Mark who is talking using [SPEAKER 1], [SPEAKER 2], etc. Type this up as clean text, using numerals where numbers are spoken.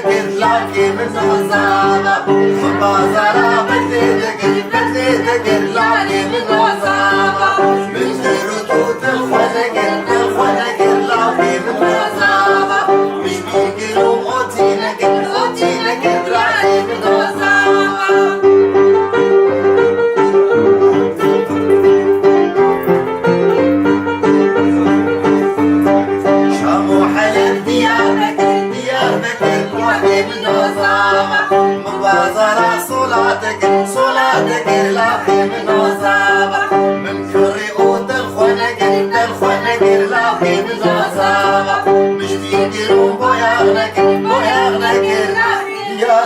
[SPEAKER 1] ذكر لكن من وزارة بازارة بدي ذكر لكن من وزارة من ترتوت الخنق لكن من وزارة مش بيقلوا أوتي لكن لكن من وزارة شامو حلب ديارك من وزارة مبازرة صلاتك لاقي من وزارة من كريوت الخنق لاقي من وزارة مش بيقلوا بوياغنك يا